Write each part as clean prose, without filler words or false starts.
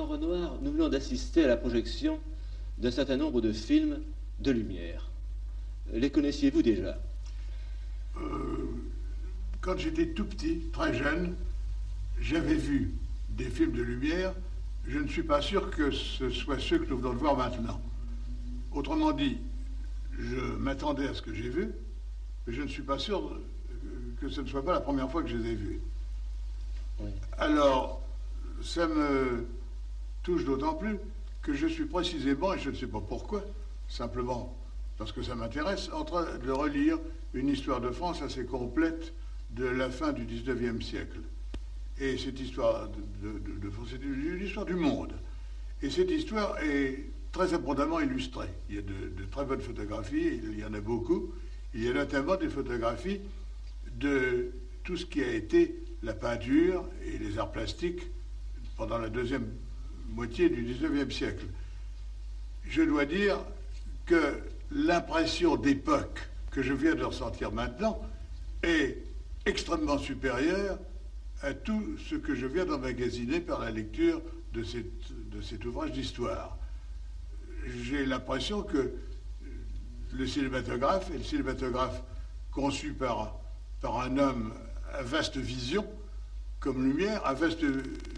Jean Renoir, nous venons d'assister à la projection d'un certain nombre de films de Lumière. Les connaissiez-vous déjà? Quand j'étais tout petit, très jeune, j'avais vu des films de Lumière. Je ne suis pas sûr que ce soit ceux que nous venons de voir maintenant. Autrement dit, je m'attendais à ce que j'ai vu, mais je ne suis pas sûr que ce ne soit pas la première fois que je les ai vus. Oui. Alors, ça me touche d'autant plus que je suis précisément, et je ne sais pas pourquoi, simplement parce que ça m'intéresse, en train de relire une histoire de France assez complète de la fin du 19e siècle. Et cette histoire de France, c'est une histoire du monde. Et cette histoire est très abondamment illustrée. Il y a de très bonnes photographies, il y en a beaucoup. Il y a notamment des photographies de tout ce qui a été la peinture et les arts plastiques pendant la deuxième moitié du 19e siècle. Je dois dire que l'impression d'époque que je viens de ressentir maintenant est extrêmement supérieure à tout ce que je viens d'emmagasiner par la lecture de cet ouvrage d'histoire. J'ai l'impression que le cinématographe, et le cinématographe conçu par un homme à vaste vision, comme Lumière, à vaste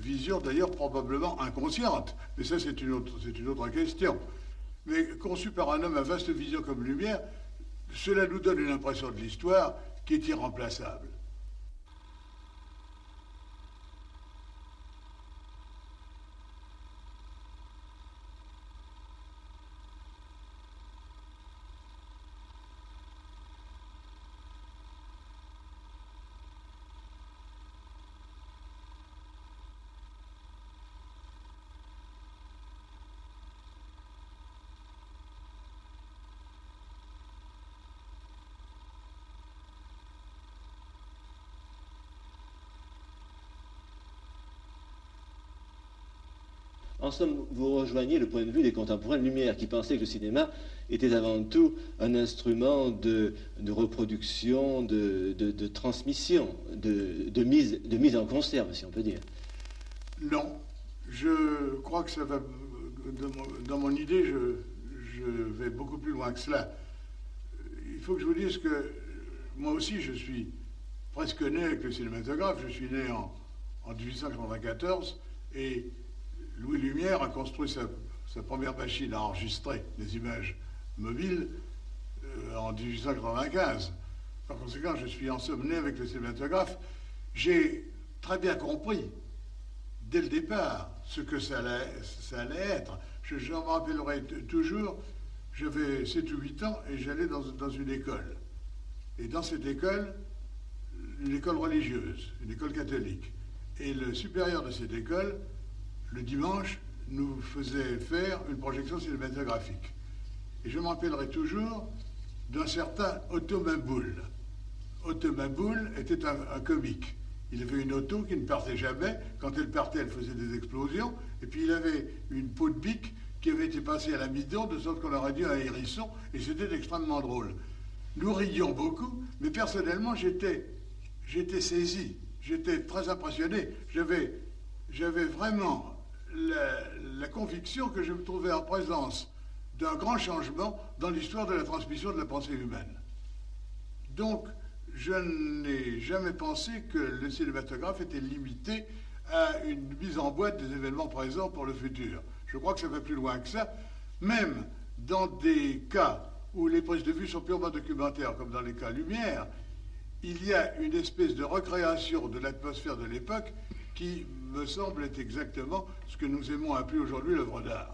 vision d'ailleurs probablement inconsciente, mais ça c'est une autre question. Mais conçu par un homme à vaste vision comme Lumière, cela nous donne une impression de l'histoire qui est irremplaçable. En somme, vous rejoignez le point de vue des contemporains de Lumière qui pensaient que le cinéma était avant tout un instrument de reproduction, de transmission, de mise en conserve, si on peut dire. Non, je crois que ça va... Dans mon idée, je vais beaucoup plus loin que cela. Il faut que je vous dise que moi aussi, je suis presque né avec le cinématographe. Je suis né en 1894 et Louis Lumière a construit sa première machine à enregistrer des images mobiles en 1895. Par conséquent, je suis en somme né avec le cinématographe. J'ai très bien compris, dès le départ, ce que ça allait être. Je m'en rappellerai toujours, j'avais 7 ou 8 ans et j'allais dans une école. Et dans cette école, une école religieuse, une école catholique. Et le supérieur de cette école, le dimanche, nous faisait faire une projection cinématographique. Et je me rappellerai toujours d'un certain Otto Mimboul. Otto Mimboul était un comique. Il avait une auto qui ne partait jamais. Quand elle partait, elle faisait des explosions. Et puis il avait une peau de bique qui avait été passée à l'amidon, de sorte qu'on aurait dit un hérisson. Et c'était extrêmement drôle. Nous rions beaucoup, mais personnellement, j'étais saisi. J'étais très impressionné. J'avais vraiment la conviction que je me trouvais en présence d'un grand changement dans l'histoire de la transmission de la pensée humaine. Donc, je n'ai jamais pensé que le cinématographe était limité à une mise en boîte des événements présents pour le futur. Je crois que ça va plus loin que ça. Même dans des cas où les prises de vue sont purement documentaires, comme dans les cas Lumière, il y a une espèce de recréation de l'atmosphère de l'époque qui me semble être exactement ce que nous aimons appeler aujourd'hui l'œuvre d'art.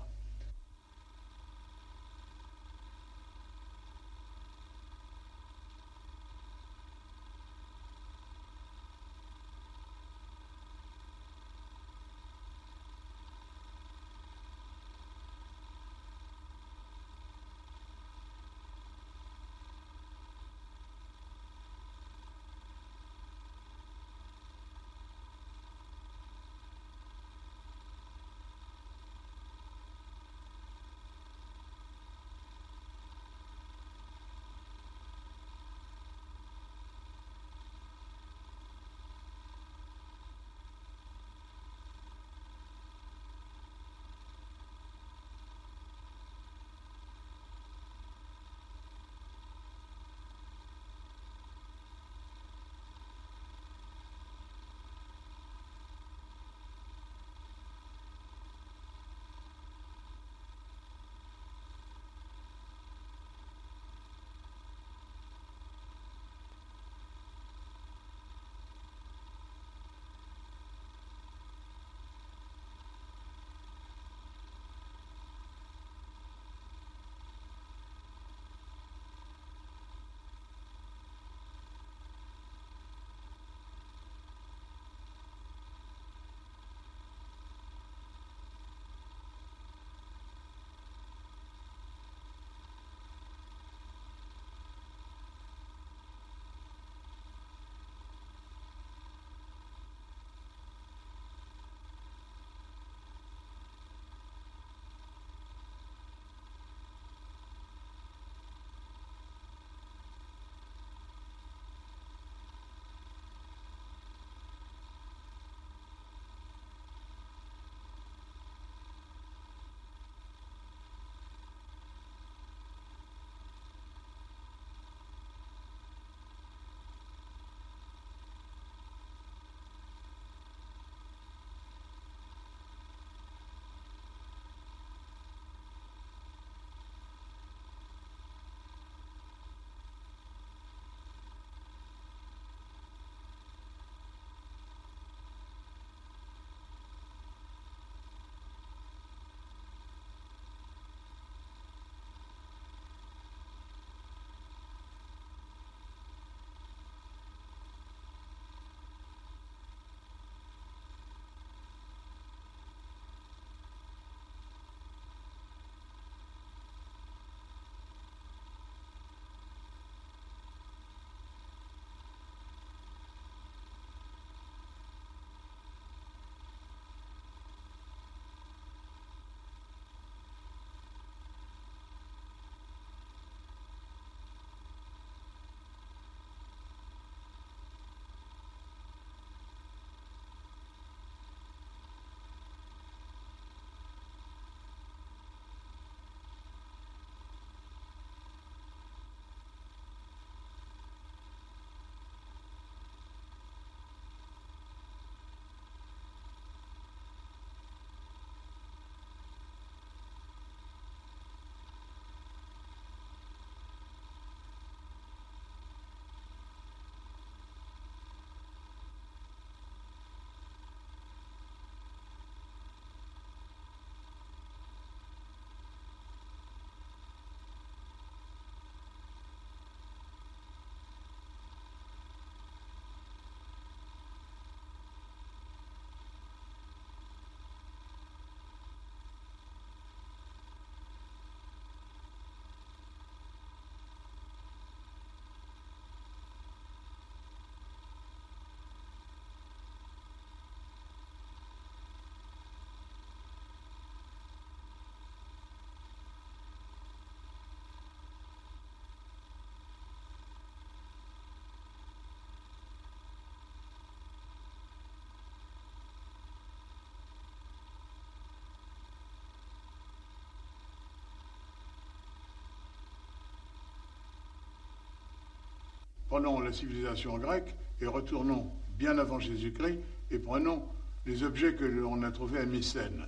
Prenons la civilisation grecque et retournons bien avant Jésus-Christ et prenons les objets que l'on a trouvés à Mycène.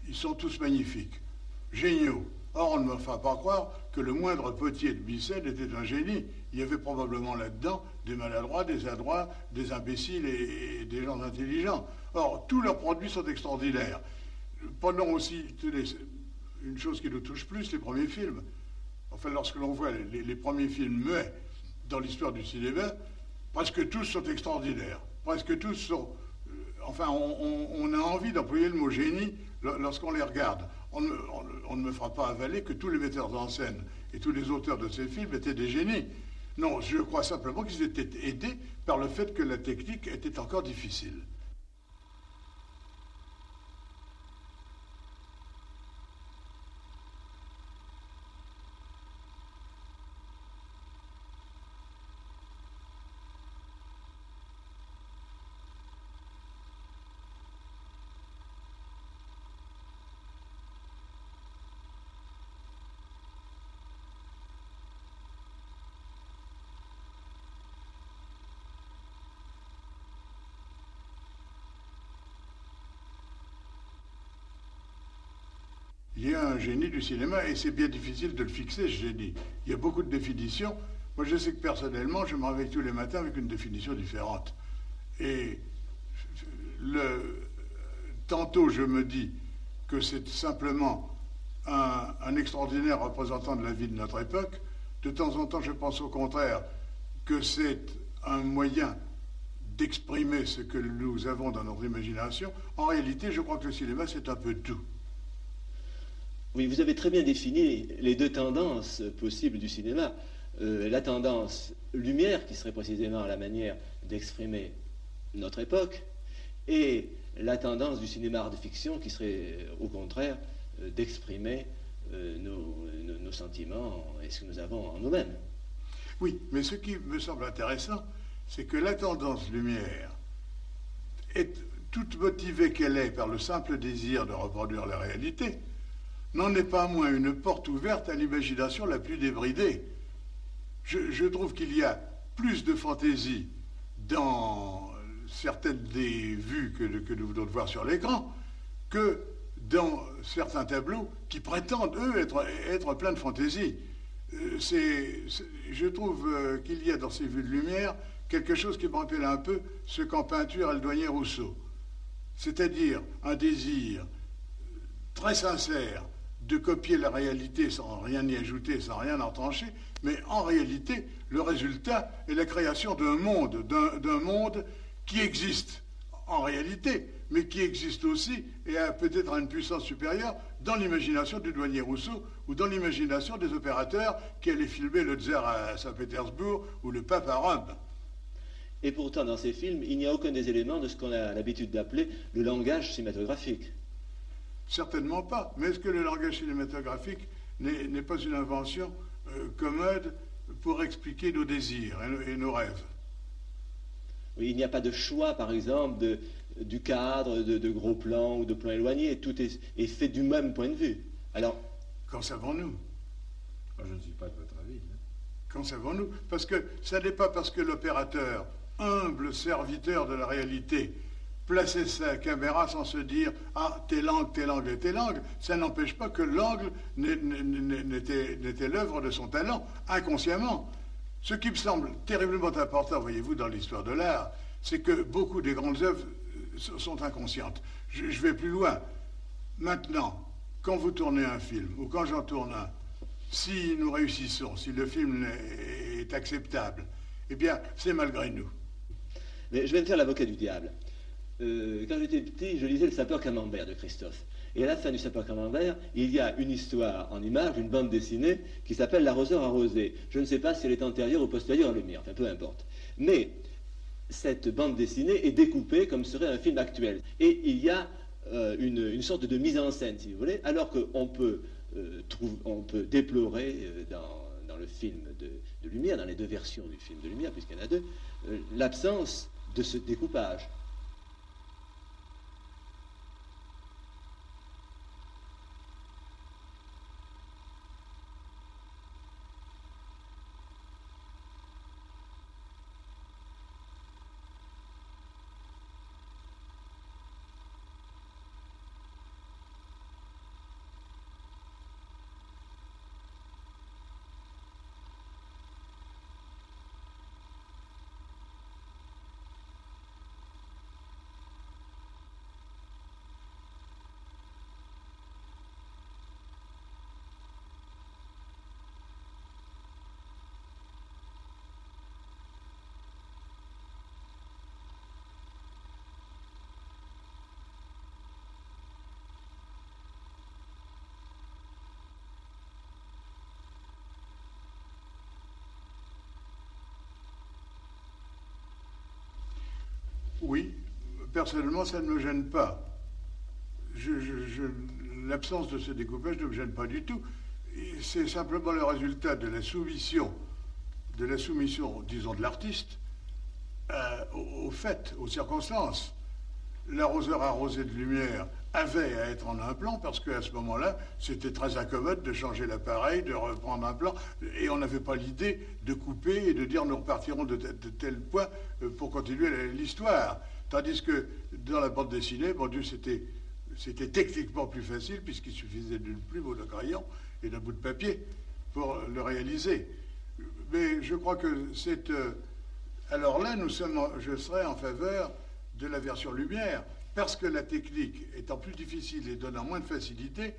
Ils sont tous magnifiques, géniaux. Or, on ne me fera pas croire que le moindre potier de Mycène était un génie. Il y avait probablement là-dedans des maladroits, des adroits, des imbéciles et des gens intelligents. Or, tous leurs produits sont extraordinaires. Prenons aussi une chose qui nous touche plus, les premiers films. Enfin, lorsque l'on voit les premiers films muets dans l'histoire du cinéma, presque tous sont extraordinaires. Presque tous sont... enfin, on a envie d'employer le mot génie lorsqu'on les regarde. On ne me fera pas avaler que tous les metteurs en scène et tous les auteurs de ces films étaient des génies. Non, je crois simplement qu'ils étaient aidés par le fait que la technique était encore difficile. Il y a un génie du cinéma et c'est bien difficile de le fixer, ce génie. Il y a beaucoup de définitions. Moi, je sais que personnellement, je me réveille tous les matins avec une définition différente. Et tantôt, je me dis que c'est simplement un extraordinaire représentant de la vie de notre époque. De temps en temps, je pense au contraire que c'est un moyen d'exprimer ce que nous avons dans notre imagination. En réalité, je crois que le cinéma, c'est un peu tout. Oui, vous avez très bien défini les deux tendances possibles du cinéma. La tendance lumière, qui serait précisément la manière d'exprimer notre époque, et la tendance du cinéma art de fiction, qui serait au contraire d'exprimer nos sentiments et ce que nous avons en nous-mêmes. Oui, mais ce qui me semble intéressant, c'est que la tendance lumière est toute motivée qu'elle est par le simple désir de reproduire la réalité, n'en est pas moins une porte ouverte à l'imagination la plus débridée. Je trouve qu'il y a plus de fantaisie dans certaines des vues que nous venons de voir sur l'écran que dans certains tableaux qui prétendent, eux, être pleins de fantaisie. Je trouve qu'il y a dans ces vues de lumière quelque chose qui me rappelle un peu ce qu'en peinture a le douanier Rousseau. C'est-à-dire un désir très sincère de copier la réalité sans rien y ajouter, sans rien en trancher, mais en réalité, le résultat est la création d'un monde qui existe en réalité, mais qui existe aussi, et a peut-être une puissance supérieure, dans l'imagination du douanier Rousseau, ou dans l'imagination des opérateurs qui allaient filmer le tsar à Saint-Pétersbourg, ou le pape à Rome. Et pourtant, dans ces films, il n'y a aucun des éléments de ce qu'on a l'habitude d'appeler le langage cinématographique. Certainement pas. Mais est-ce que le langage cinématographique n'est pas une invention commode pour expliquer nos désirs et nos rêves? Oui, il n'y a pas de choix, par exemple, du cadre, de gros plans ou de plans éloignés. Tout est fait du même point de vue. Alors, qu'en savons-nous? Je ne suis pas de votre avis. Hein. Qu'en savons-nous? Parce que ça n'est pas parce que l'opérateur, humble serviteur de la réalité, placer sa caméra sans se dire « Ah, tel angle, tel angle et tel angle », ça n'empêche pas que l'angle n'était l'œuvre de son talent, inconsciemment. Ce qui me semble terriblement important, voyez-vous, dans l'histoire de l'art, c'est que beaucoup des grandes œuvres sont inconscientes. Je vais plus loin. Maintenant, quand vous tournez un film, ou quand j'en tourne un, si nous réussissons, si le film est acceptable, eh bien, c'est malgré nous. Mais je vais me faire l'avocat du diable. Quand j'étais petit, je lisais Le Sapeur Camembert de Christophe. Et à la fin du Sapeur Camembert, il y a une histoire en image, une bande dessinée, qui s'appelle L'arroseur arrosé. Je ne sais pas si elle est antérieure ou postérieure à Lumière, enfin peu importe. Mais cette bande dessinée est découpée comme serait un film actuel. Et il y a une sorte de mise en scène, si vous voulez, alors qu'on peut, on peut déplorer dans le film de Lumière, dans les deux versions du film de Lumière, puisqu'il y en a deux, l'absence de ce découpage. Oui, personnellement, ça ne me gêne pas. L'absence de ce découpage ne me gêne pas du tout. C'est simplement le résultat de la soumission, disons, de l'artiste au fait, aux circonstances. L'arroseur arrosé de lumière avait à être en un plan parce qu'à ce moment-là, c'était très incommode de changer l'appareil, de reprendre un plan, et on n'avait pas l'idée de couper et de dire nous repartirons de tel point pour continuer l'histoire. Tandis que dans la bande dessinée, mon Dieu, c'était techniquement plus facile puisqu'il suffisait d'une plume ou d'un crayon et d'un bout de papier pour le réaliser. Mais je crois que c'est... alors là, je serais en faveur de la version lumière, parce que la technique étant plus difficile et donnant moins de facilité,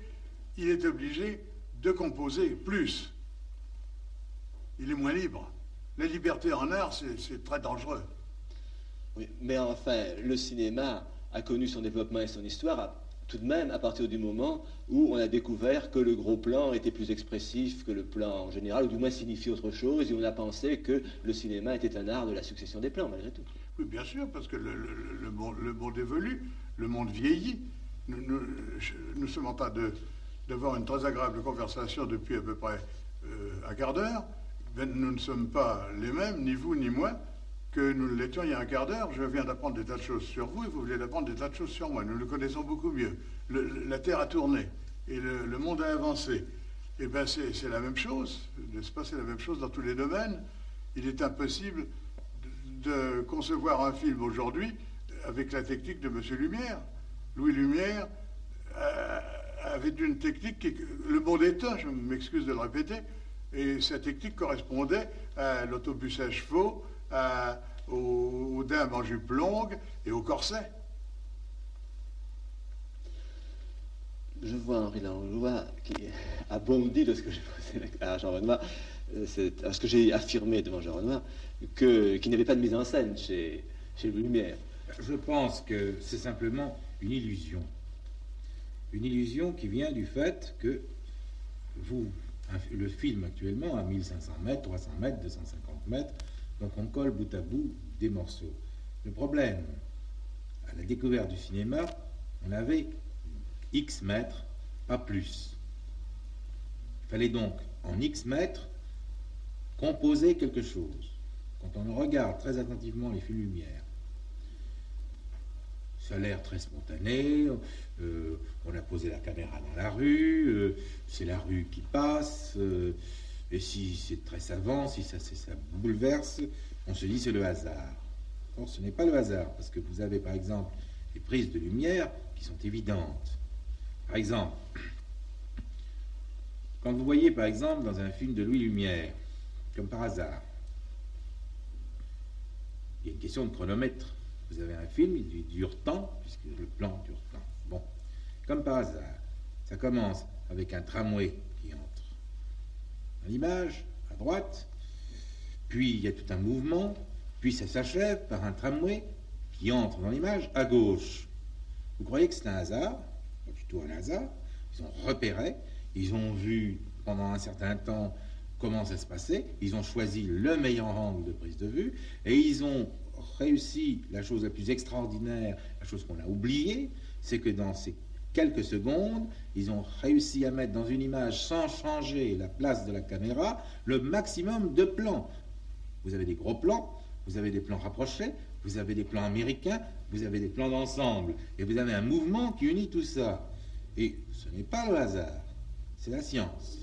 il est obligé de composer plus. Il est moins libre. La liberté en art, c'est très dangereux. Oui, mais enfin, le cinéma a connu son développement et son histoire tout de même à partir du moment où on a découvert que le gros plan était plus expressif que le plan en général, ou du moins signifiait autre chose, et on a pensé que le cinéma était un art de la succession des plans, malgré tout. Oui, bien sûr, parce que le monde évolue, le monde vieillit. Nous sommes en train d'avoir une très agréable conversation depuis à peu près un quart d'heure. Ben, nous ne sommes pas les mêmes, ni vous ni moi, que nous l'étions il y a un quart d'heure. Je viens d'apprendre des tas de choses sur vous et vous venez d'apprendre des tas de choses sur moi. Nous le connaissons beaucoup mieux. La Terre a tourné et le monde a avancé. Et bien c'est la même chose, n'est-ce pas? C'est la même chose dans tous les domaines. Il est impossible de concevoir un film aujourd'hui avec la technique de M. Lumière. Louis Lumière avait une technique qui... Le monde est un, je m'excuse de le répéter, et sa technique correspondait à l'autobus à chevaux, aux dames en jupe longue et au corset. Je vois Henri Langlois qui a bondi de ce que j'ai posé à Jean Renoir, à ce que j'ai affirmé devant Jean Renoir, qu'il n'y avait pas de mise en scène chez Louis Lumière. Je pense que c'est simplement une illusion. Une illusion qui vient du fait que le film actuellement a 1500 mètres, 300 mètres, 250 mètres, donc on colle bout à bout des morceaux. Le problème, à la découverte du cinéma, on avait X mètres, pas plus. Il fallait donc, en X mètres, composer quelque chose. Quand on regarde très attentivement les films Lumière, ça a l'air très spontané, on a posé la caméra dans la rue, c'est la rue qui passe, et si c'est très savant, si ça bouleverse, on se dit c'est le hasard. Or, ce n'est pas le hasard, parce que vous avez par exemple des prises de lumière qui sont évidentes. Par exemple, quand vous voyez par exemple dans un film de Louis Lumière, comme par hasard, il y a une question de chronomètre. Vous avez un film, il dure tant, puisque le plan dure tant. Bon, comme par hasard, ça commence avec un tramway qui entre dans l'image, à droite, puis il y a tout un mouvement, puis ça s'achève par un tramway qui entre dans l'image, à gauche. Vous croyez que c'est un hasard? Pas du tout un hasard. Ils ont repéré, ils ont vu pendant un certain temps comment ça se passait, ils ont choisi le meilleur angle de prise de vue, et ils ont réussi la chose la plus extraordinaire, la chose qu'on a oubliée, c'est que dans ces quelques secondes, ils ont réussi à mettre dans une image, sans changer la place de la caméra, le maximum de plans. Vous avez des gros plans, vous avez des plans rapprochés, vous avez des plans américains, vous avez des plans d'ensemble, et vous avez un mouvement qui unit tout ça. Et ce n'est pas le hasard, c'est la science.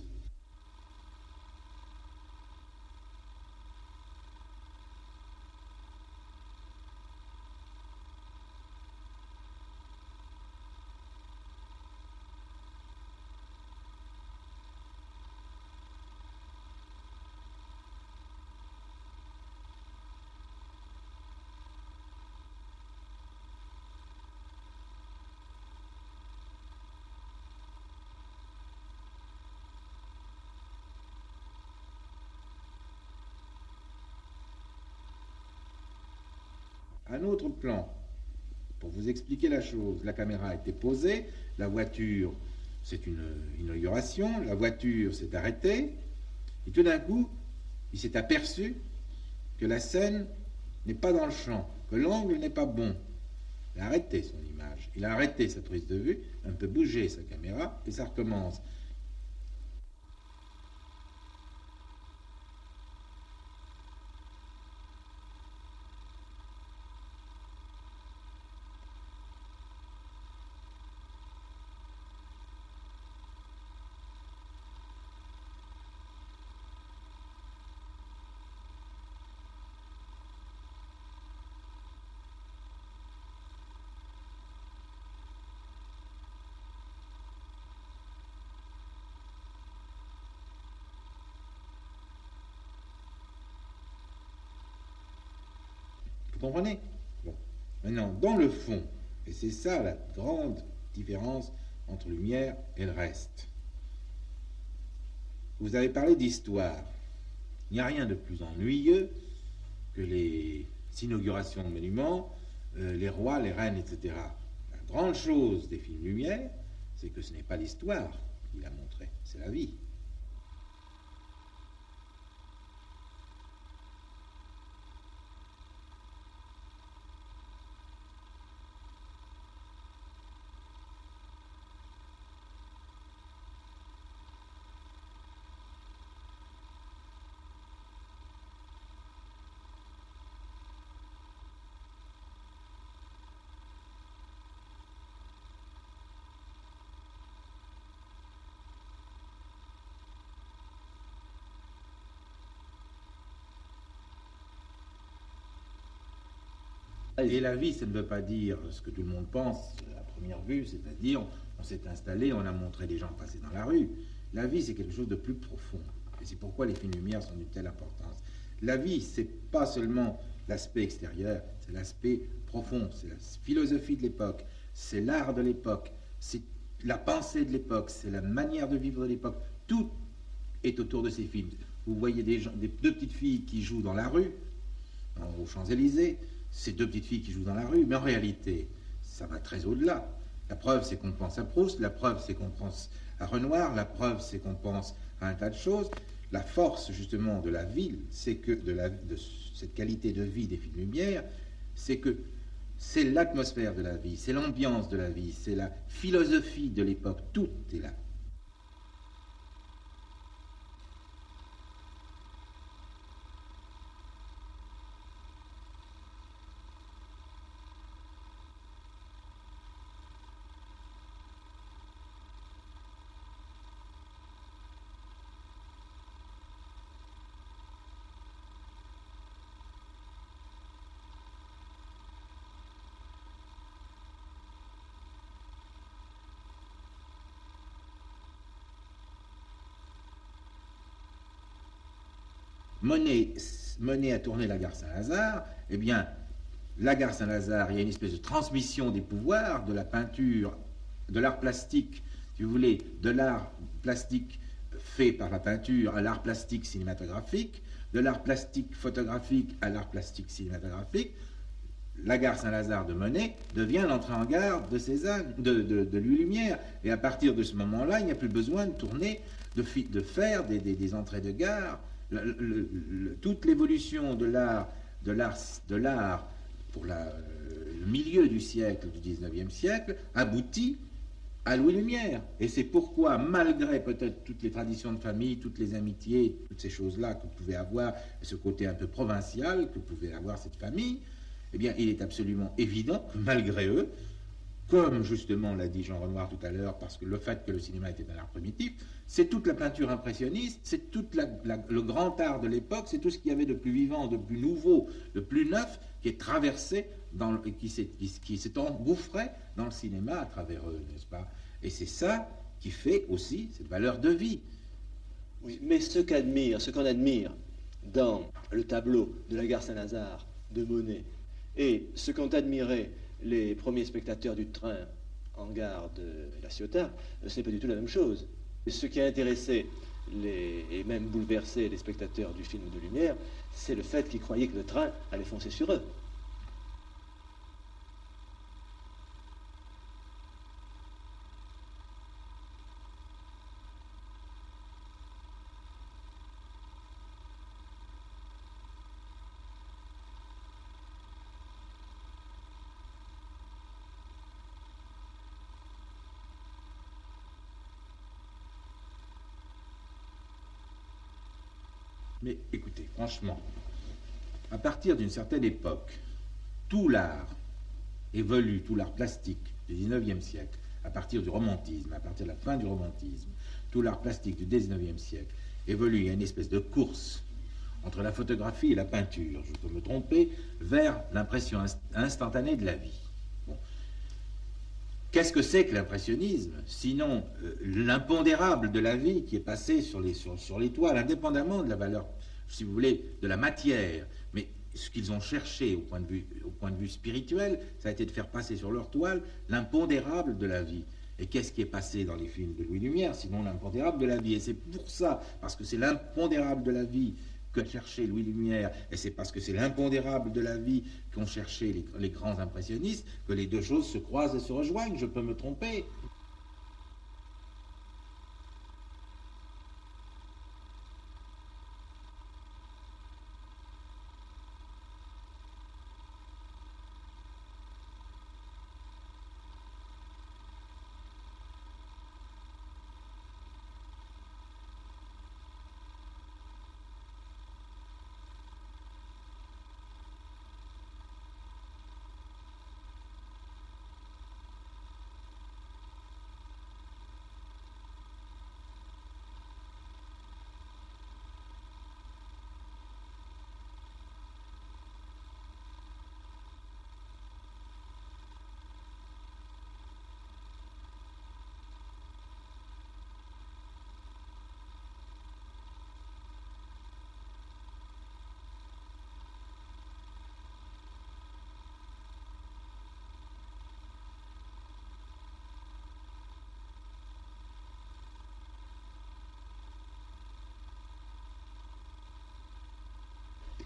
Un autre plan, pour vous expliquer la chose, la caméra a été posée, la voiture, c'est une inauguration, la voiture s'est arrêtée, et tout d'un coup, il s'est aperçu que la scène n'est pas dans le champ, que l'angle n'est pas bon, il a arrêté son image, il a arrêté sa prise de vue, un peu bougé sa caméra, et ça recommence. Vous comprenez? Bon. Maintenant, dans le fond, et c'est ça la grande différence entre lumière et le reste. Vous avez parlé d'histoire. Il n'y a rien de plus ennuyeux que les inaugurations de monuments, les rois, les reines, etc. La grande chose des films lumière, c'est que ce n'est pas l'histoire qui l'a montré, c'est la vie. Et la vie, ça ne veut pas dire ce que tout le monde pense à première vue, c'est-à-dire on s'est installé, on a montré les gens passer dans la rue. La vie, c'est quelque chose de plus profond. Et c'est pourquoi les films lumière sont d'une telle importance. La vie, c'est pas seulement l'aspect extérieur, c'est l'aspect profond, c'est la philosophie de l'époque, c'est l'art de l'époque, c'est la pensée de l'époque, c'est la manière de vivre de l'époque. Tout est autour de ces films. Vous voyez deux petites filles qui jouent dans la rue, aux Champs-Élysées, ces deux petites filles qui jouent dans la rue, mais en réalité, ça va très au-delà. La preuve, c'est qu'on pense à Proust, la preuve, c'est qu'on pense à Renoir, la preuve, c'est qu'on pense à un tas de choses. La force, justement, de la ville, c'est que, de cette qualité de vie des films lumière, c'est que c'est l'atmosphère de la vie, c'est l'ambiance de la vie, c'est la philosophie de l'époque, tout est là. Monet a tourné la gare Saint-Lazare, eh bien, la gare Saint-Lazare, il y a une espèce de transmission des pouvoirs de la peinture, de l'art plastique, si vous voulez, de l'art plastique fait par la peinture à l'art plastique cinématographique, de l'art plastique photographique à l'art plastique cinématographique. La gare Saint-Lazare de Monet devient l'entrée en gare de Cézanne, de Louis Lumière. Et à partir de ce moment-là, il n'y a plus besoin de tourner, de faire des entrées de gare. Toute l'évolution de l'art pour le milieu du siècle, du 19e siècle, aboutit à Louis Lumière. Et c'est pourquoi, malgré peut-être toutes les traditions de famille, toutes les amitiés, toutes ces choses-là que vous pouvez avoir, ce côté un peu provincial que pouvait avoir cette famille, eh bien, il est absolument évident que malgré eux, comme justement l'a dit Jean Renoir tout à l'heure, parce que le fait que le cinéma était un art primitif, c'est toute la peinture impressionniste, c'est tout le grand art de l'époque, c'est tout ce qu'il y avait de plus vivant, de plus nouveau, de plus neuf, qui est traversé, qui s'est engouffré dans le cinéma à travers eux, n'est-ce pas? Et c'est ça qui fait aussi cette valeur de vie. Oui, mais ce qu'on admire dans le tableau de la gare Saint-Lazare de Monet, et ce qu'ont admiré les premiers spectateurs du train en gare de La Ciotat, ce n'est pas du tout la même chose. Ce qui a intéressé et même bouleversé les spectateurs du film de Lumière, c'est le fait qu'ils croyaient que le train allait foncer sur eux. Mais écoutez, franchement, à partir d'une certaine époque, tout l'art évolue, tout l'art plastique du 19e siècle, à partir du romantisme, à partir de la fin du romantisme, tout l'art plastique du 19e siècle évolue, il y a une espèce de course entre la photographie et la peinture, je peux me tromper, vers l'impression instantanée de la vie. Bon. Qu'est-ce que c'est que l'impressionnisme, sinon l'impondérable de la vie qui est passé sur les toiles, indépendamment de la valeur, si vous voulez, de la matière, mais ce qu'ils ont cherché au point de vue spirituel, ça a été de faire passer sur leur toile l'impondérable de la vie. Et qu'est-ce qui est passé dans les films de Louis Lumière, sinon l'impondérable de la vie? Et c'est pour ça, parce que c'est l'impondérable de la vie que cherchait Louis Lumière, et c'est parce que c'est l'impondérable de la vie qu'ont cherché les grands impressionnistes, que les deux choses se croisent et se rejoignent. Je peux me tromper.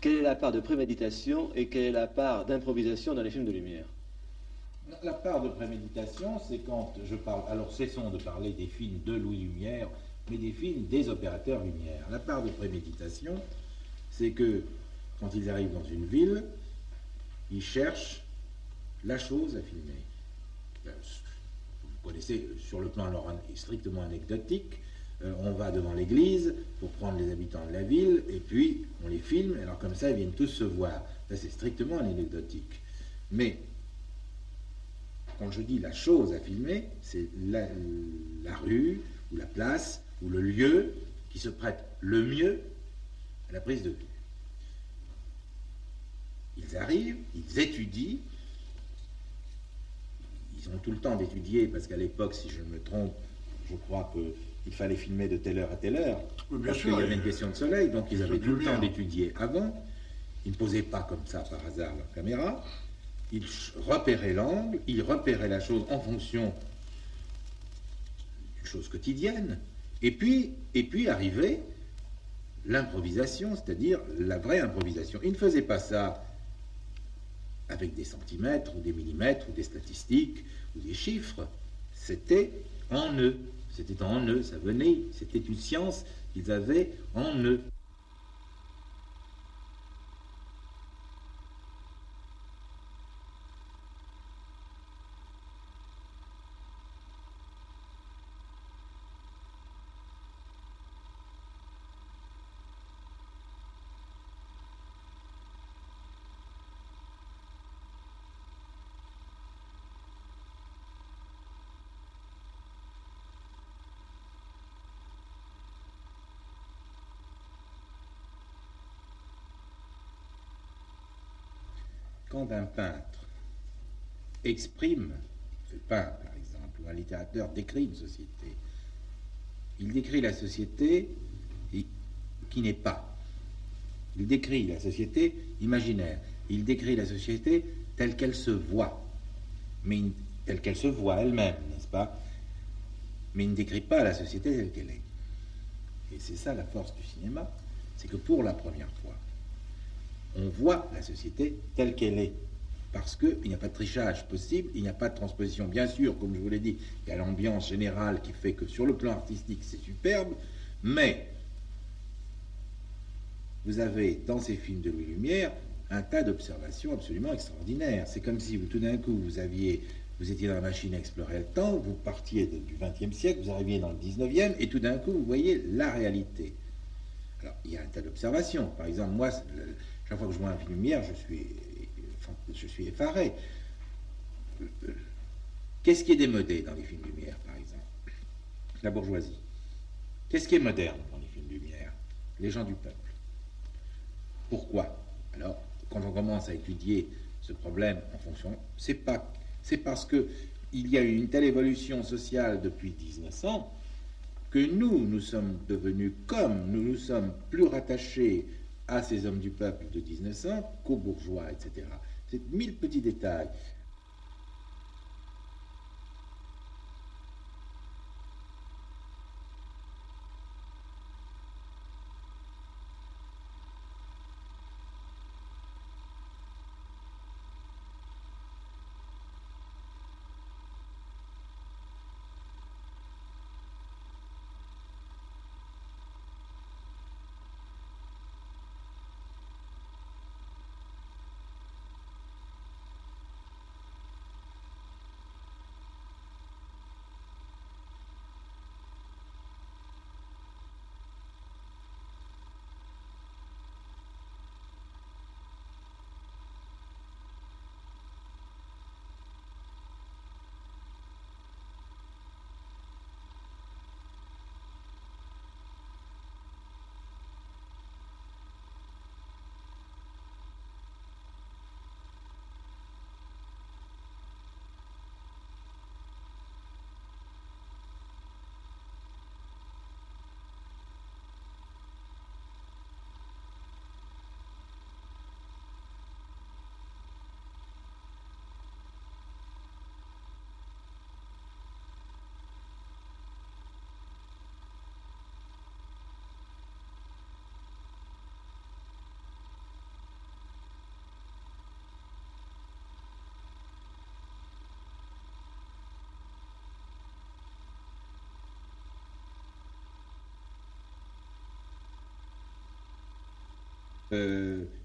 Quelle est la part de préméditation et quelle est la part d'improvisation dans les films de Lumière? La part de préméditation, c'est quand je parle, alors cessons de parler des films de Louis Lumière, mais des films des opérateurs Lumière. La part de préméditation, c'est que quand ils arrivent dans une ville, ils cherchent la chose à filmer. Vous connaissez, sur le plan strictement anecdotique, on va devant l'église pour prendre les habitants de la ville, et puis on les filme, alors comme ça ils viennent tous se voir. Ça c'est strictement anecdotique. Mais quand je dis la chose à filmer, c'est la rue, ou la place, ou le lieu qui se prête le mieux à la prise de vue. Ils arrivent, ils étudient, ils ont tout le temps d'étudier, parce qu'à l'époque, si je me trompe, je crois qu'il fallait filmer de telle heure à telle heure, oui, parce qu'il y avait une question de soleil, donc ils avaient tout le temps d'étudier avant. Ils ne posaient pas comme ça par hasard leur caméra, ils repéraient l'angle, ils repéraient la chose en fonction d'une chose quotidienne, et puis arrivait l'improvisation, c'est-à-dire la vraie improvisation. Ils ne faisaient pas ça avec des centimètres, ou des millimètres, ou des statistiques, ou des chiffres. C'était en eux. C'était en eux, ça venait, c'était une science qu'ils avaient en eux. Quand un peintre exprime, peint par exemple, ou un littérateur décrit une société, il décrit la société qui n'est pas. Il décrit la société imaginaire. Il décrit la société telle qu'elle se voit, mais telle qu'elle se voit elle-même, n'est-ce pas? Mais il ne décrit pas la société telle qu'elle est. Et c'est ça la force du cinéma, c'est que pour la première fois, on voit la société telle qu'elle est, parce qu'il n'y a pas de trichage possible, il n'y a pas de transposition. Bien sûr, comme je vous l'ai dit, il y a l'ambiance générale qui fait que sur le plan artistique, c'est superbe, mais vous avez dans ces films de Louis Lumière un tas d'observations absolument extraordinaires. C'est comme si tout d'un coup vous étiez dans la machine à explorer le temps, vous partiez du XXe siècle, vous arriviez dans le XIXe, et tout d'un coup vous voyez la réalité. Alors, il y a un tas d'observations. Par exemple, moi, chaque fois que je vois un film lumière, je suis effaré. Qu'est-ce qui est démodé dans les films lumière, par exemple? La bourgeoisie. Qu'est-ce qui est moderne dans les films lumière? Les gens du peuple. Pourquoi? Alors, quand on commence à étudier ce problème en fonction, c'est parce que il y a eu une telle évolution sociale depuis 1900 que nous sommes devenus comme nous sommes plus rattachés à ces hommes du peuple de 1900 qu'aux bourgeois, etc. C'est 1000 petits détails.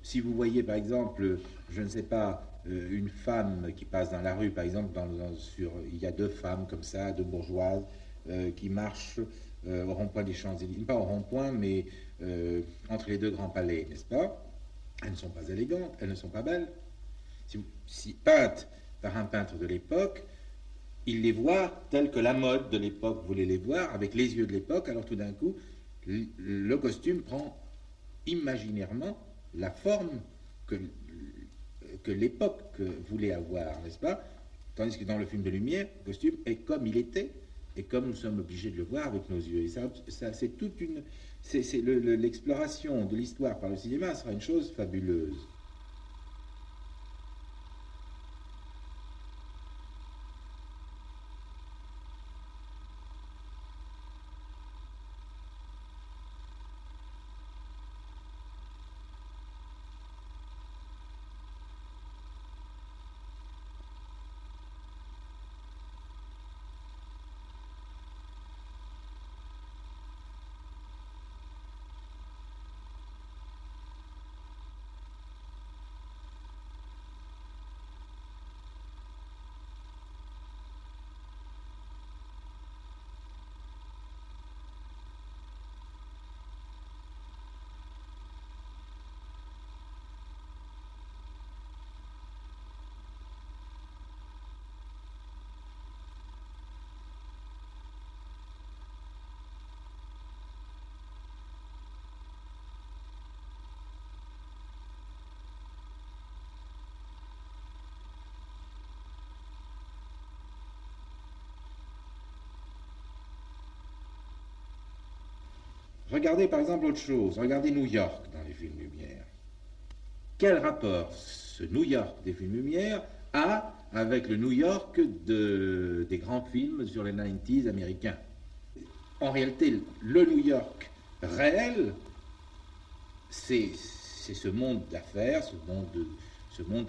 Si vous voyez par exemple, je ne sais pas, une femme qui passe dans la rue, par exemple, il y a deux femmes comme ça, deux bourgeoises, qui marchent au rond-point des Champs-Élysées, pas au rond-point, mais entre les deux grands palais, n'est-ce pas? Elles ne sont pas élégantes, elles ne sont pas belles. Si peintes par un peintre de l'époque, il les voit telles que la mode de l'époque voulait les voir, avec les yeux de l'époque, alors tout d'un coup, le costume prend imaginairement la forme que l'époque voulait avoir, n'est-ce pas? Tandis que dans le film de lumière, le costume est comme il était, et comme nous sommes obligés de le voir avec nos yeux. Et ça c'est toute une... l'exploration de l'histoire par le cinéma sera une chose fabuleuse. Regardez par exemple autre chose, regardez New York dans les films lumière. Quel rapport ce New York des films lumière a avec le New York des grands films sur les 90s américains? En réalité, le New York réel, c'est ce monde d'affaires, ce monde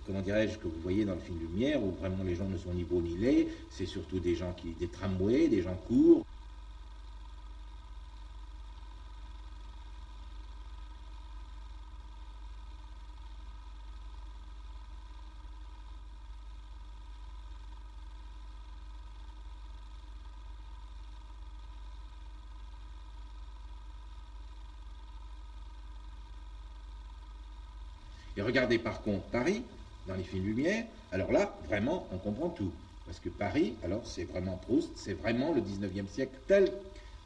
comment dirais-je, que vous voyez dans le film lumière, où vraiment les gens ne sont ni beaux ni laids, c'est surtout des tramways, des gens courent. Et regardez par contre Paris, dans les films Lumière, alors là, vraiment, on comprend tout. Parce que Paris, alors c'est vraiment Proust, c'est vraiment le 19e siècle tel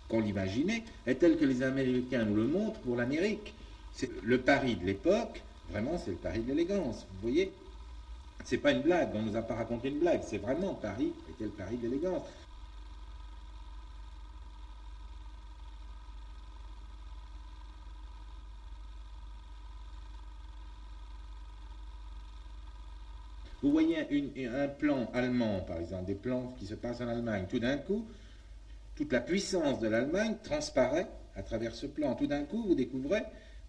qu'on l'imaginait, et tel que les Américains nous le montrent pour l'Amérique. C'est le Paris de l'époque, vraiment c'est le Paris de l'élégance, vous voyez. C'est pas une blague, on ne nous a pas raconté une blague, c'est vraiment Paris était le Paris de l'élégance. Vous voyez un plan allemand, par exemple, des plans qui se passent en Allemagne, tout d'un coup, toute la puissance de l'Allemagne transparaît à travers ce plan. Tout d'un coup, vous découvrez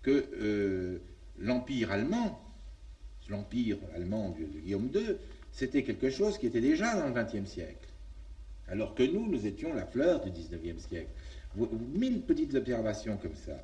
que l'Empire allemand de Guillaume II, c'était quelque chose qui était déjà dans le XXe siècle. Alors que nous étions la fleur du XIXe siècle. 1000 petites observations comme ça.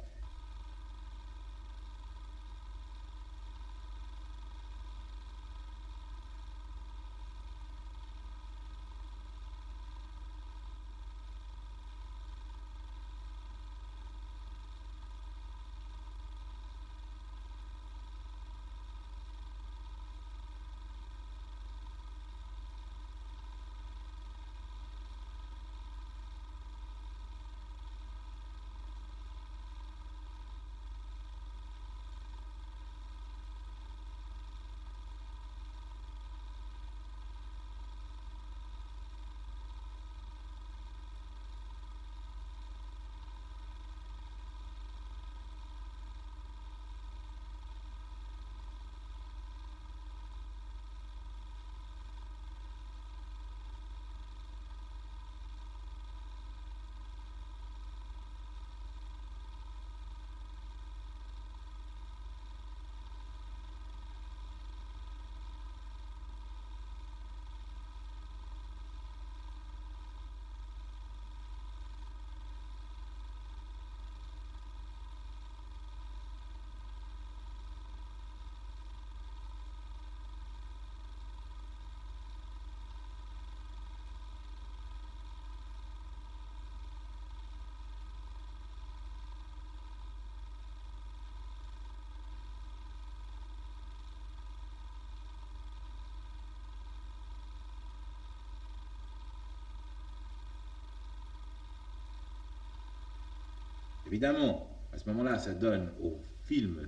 Évidemment, à ce moment-là, ça donne au film,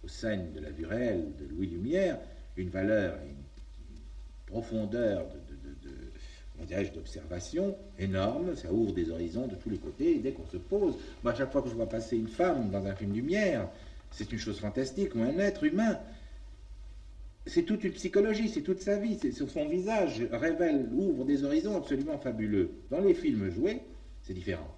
aux scènes de la vie réelle de Louis Lumière, une valeur, une profondeur d'observation énorme. Ça ouvre des horizons de tous les côtés. Et dès qu'on se pose, moi, à chaque fois que je vois passer une femme dans un film Lumière, c'est une chose fantastique, ou un être humain. C'est toute une psychologie, c'est toute sa vie. Son visage révèle, ouvre des horizons absolument fabuleux. Dans les films joués, c'est différent.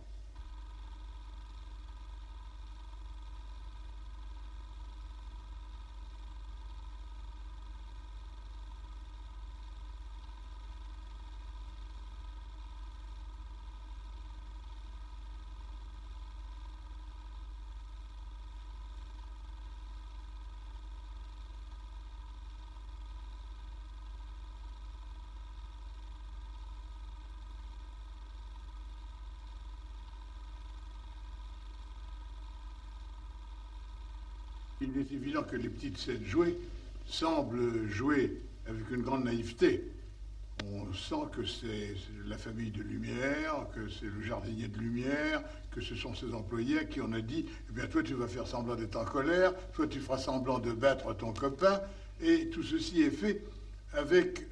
Il est évident que les petites scènes jouées semblent jouer avec une grande naïveté. On sent que c'est la famille de Lumière, que c'est le jardinier de Lumière, que ce sont ses employés à qui on a dit « Eh bien, toi, tu vas faire semblant d'être en colère, toi, tu feras semblant de battre ton copain. » Et tout ceci est fait avec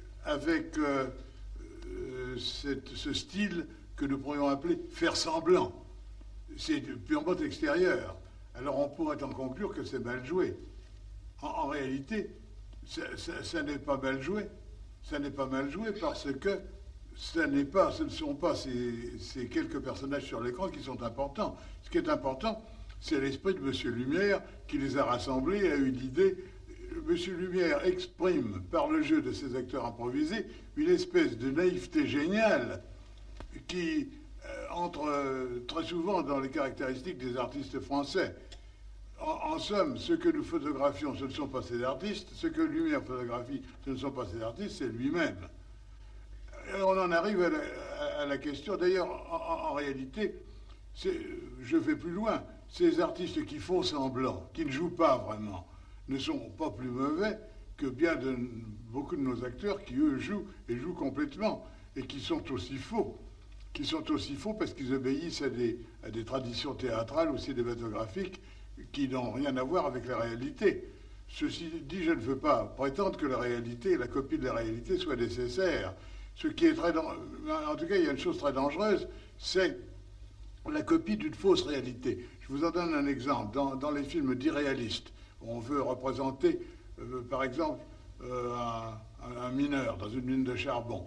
ce style que nous pourrions appeler « faire semblant ». C'est purement extérieur. Alors on pourrait en conclure que c'est mal joué. En réalité, ça n'est pas mal joué. Ça n'est pas mal joué parce que ce ne sont pas ces quelques personnages sur l'écran qui sont importants. Ce qui est important, c'est l'esprit de M. Lumière qui les a rassemblés et a eu l'idée. M. Lumière exprime par le jeu de ses acteurs improvisés une espèce de naïveté géniale qui entre très souvent dans les caractéristiques des artistes français. En somme, ce que nous photographions, ce ne sont pas ces artistes. Ce que Lumière photographie, ce ne sont pas ces artistes, c'est lui-même. On en arrive à la question. D'ailleurs, en réalité, je vais plus loin. Ces artistes qui font semblant, qui ne jouent pas vraiment, ne sont pas plus mauvais que bien beaucoup de nos acteurs qui, eux, jouent, et jouent complètement, et qui sont aussi faux. Qui sont aussi faux parce qu'ils obéissent à des traditions théâtrales ou cinématographiques qui n'ont rien à voir avec la réalité. Ceci dit, je ne veux pas prétendre que la réalité, la copie de la réalité soit nécessaire. Ce qui est en tout cas, il y a une chose très dangereuse, c'est la copie d'une fausse réalité. Je vous en donne un exemple. Dans les films d'irréalistes, on veut représenter, par exemple, un mineur dans une mine de charbon.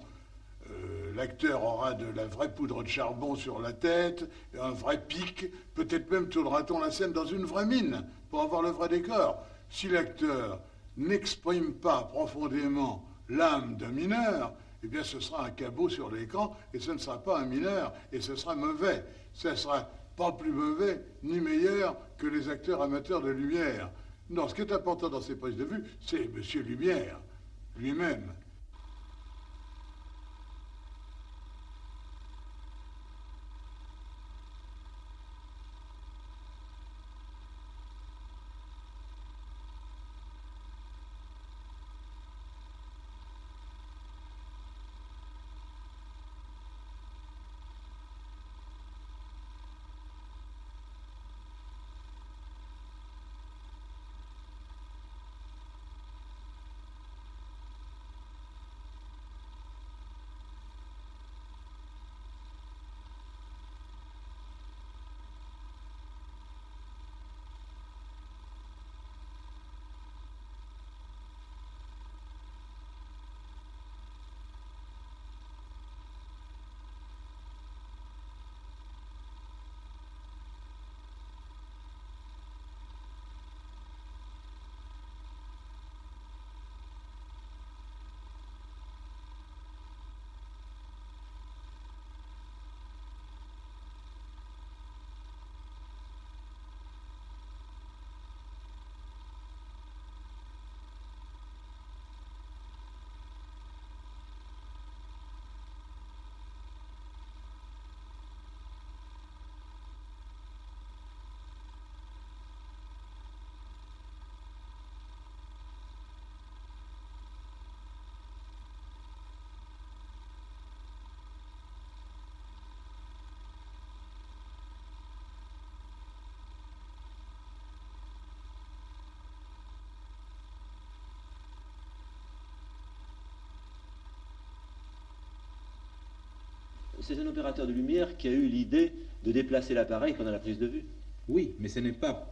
L'acteur aura de la vraie poudre de charbon sur la tête, un vrai pic, peut-être même tournera-t-on la scène dans une vraie mine pour avoir le vrai décor. Si l'acteur n'exprime pas profondément l'âme d'un mineur, eh bien ce sera un cabot sur l'écran et ce ne sera pas un mineur et ce sera mauvais. Ce ne sera pas plus mauvais ni meilleur que les acteurs amateurs de lumière. Non, ce qui est important dans ces prises de vue, c'est M. Lumière lui-même. C'est un opérateur de lumière qui a eu l'idée de déplacer l'appareil pendant la prise de vue. Oui, mais ce n'est pas...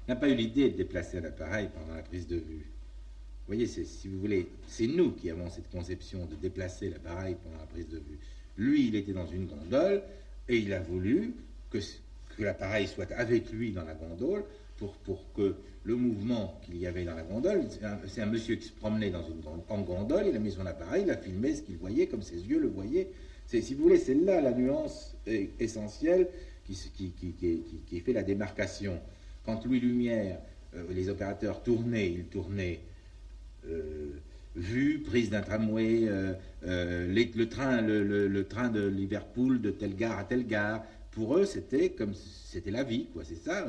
Il n'a pas eu l'idée de déplacer l'appareil pendant la prise de vue. Vous voyez, si vous voulez, c'est nous qui avons cette conception de déplacer l'appareil pendant la prise de vue. Lui, il était dans une gondole et il a voulu que l'appareil soit avec lui dans la gondole pour que le mouvement qu'il y avait dans la gondole, c'est un monsieur qui se promenait en gondole, il a mis son appareil, il a filmé ce qu'il voyait comme ses yeux le voyaient. Si vous voulez, c'est là la nuance essentielle qui fait la démarcation. Quand Louis Lumière, les opérateurs tournaient, ils tournaient vue, prise d'un tramway, le train de Liverpool de telle gare à telle gare. Pour eux, c'était la vie, quoi. C'est ça.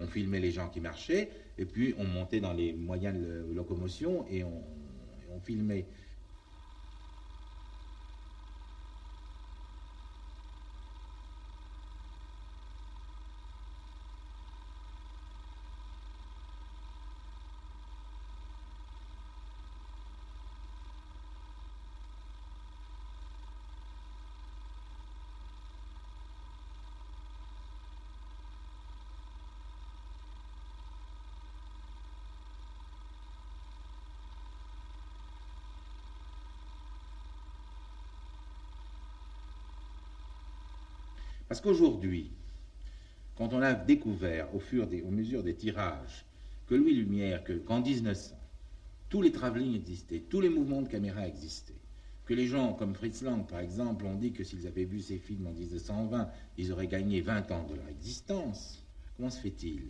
On filmait les gens qui marchaient, et puis on montait dans les moyens de locomotion et on filmait. Parce qu'aujourd'hui, quand on a découvert au mesure des tirages que Louis Lumière, qu'en 1900, tous les travelling existaient, tous les mouvements de caméra existaient, que les gens comme Fritz Lang, par exemple, ont dit que s'ils avaient vu ces films en 1920, ils auraient gagné 20 ans de leur existence, comment se fait-il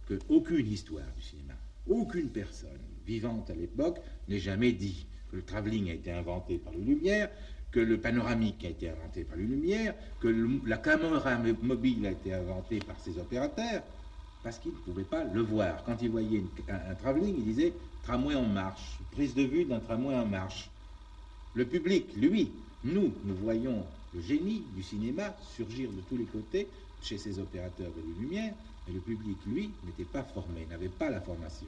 qu'aucune histoire du cinéma, aucune personne vivante à l'époque n'ait jamais dit que le travelling a été inventé par Louis Lumière, que le panoramique a été inventé par Louis Lumière, que la caméra mobile a été inventée par ses opérateurs. parce qu'ils ne pouvaient pas le voir. Quand ils voyaient un travelling, ils disaient « tramway en marche », prise de vue d'un tramway en marche. Le public, lui, nous voyons le génie du cinéma surgir de tous les côtés chez ces opérateurs de lumière, mais le public, lui, n'était pas formé, n'avait pas la formation.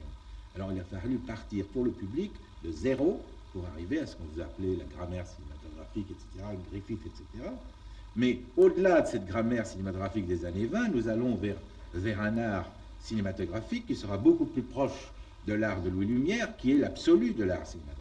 Alors il a fallu partir pour le public de zéro pour arriver à ce qu'on vous appelait la grammaire cinématographique, etc., le Griffith, etc. Mais au-delà de cette grammaire cinématographique des années 20, nous allons vers un art cinématographique qui sera beaucoup plus proche de l'art de Louis Lumière, qui est l'absolu de l'art cinématographique.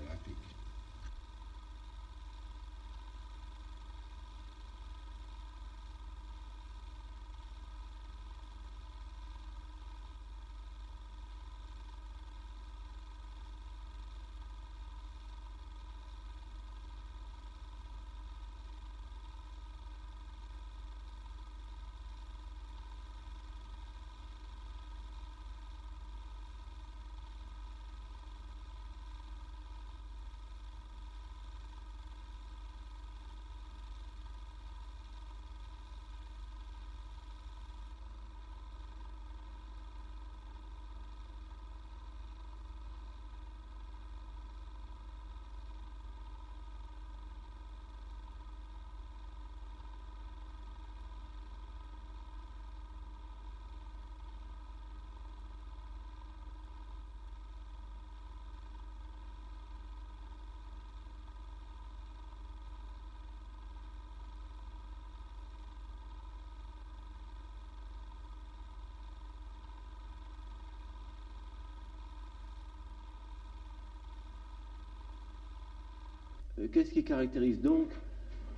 Qu'est-ce qui caractérise donc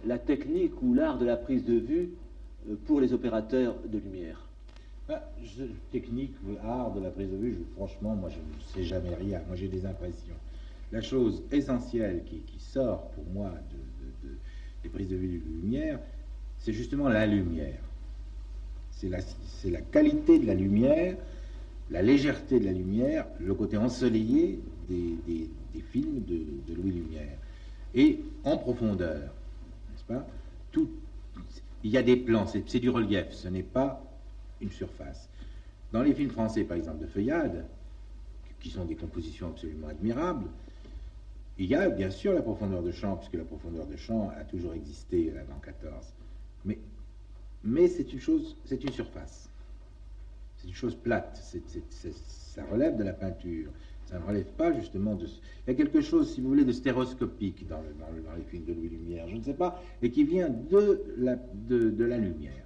la technique ou l'art de la prise de vue pour les opérateurs de lumière? Technique, art de la prise de vue, franchement, moi je ne sais jamais rien, moi j'ai des impressions. La chose essentielle qui sort pour moi des prises de vue de lumière, c'est justement la lumière. C'est la qualité de la lumière, la légèreté de la lumière, le côté ensoleillé des films de Louis Lumière. Et en profondeur, n'est-ce pas? Il y a des plans, c'est du relief, ce n'est pas une surface. Dans les films français, par exemple, de Feuillade, qui sont des compositions absolument admirables, il y a bien sûr la profondeur de champ, puisque la profondeur de champ a toujours existé avant 14. Mais c'est une surface. C'est une chose plate. Ça relève de la peinture. Ça ne relève pas justement de... Il y a quelque chose, si vous voulez, de stéroscopique dans les films de Louis Lumière, je ne sais pas, et qui vient de la lumière.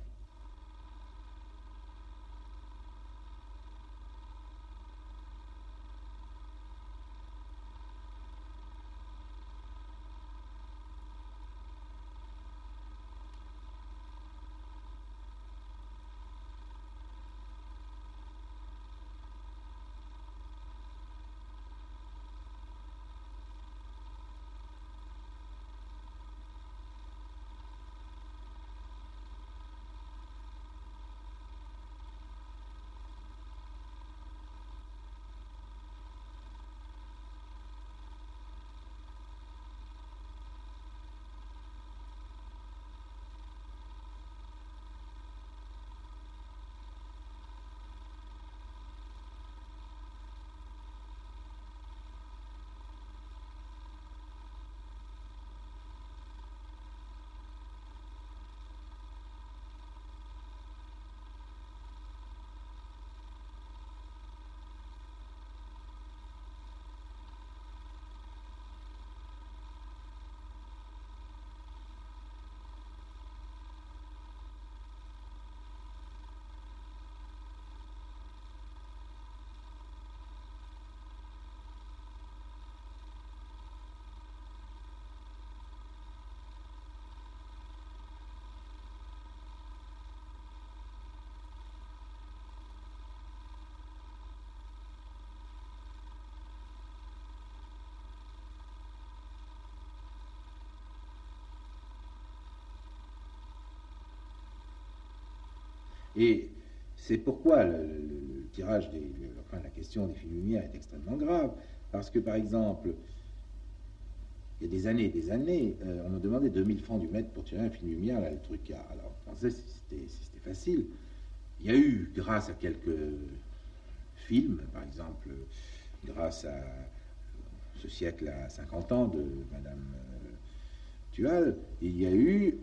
Et c'est pourquoi le tirage, la question des films lumière est extrêmement grave. Parce que, par exemple, il y a des années, on me demandait 2000 francs du mètre pour tirer un film lumière, là, le truc. Alors, on pensait que c'était facile. Il y a eu, grâce à quelques films, par exemple, grâce à ce siècle à 50 ans de Madame Tual, il y a eu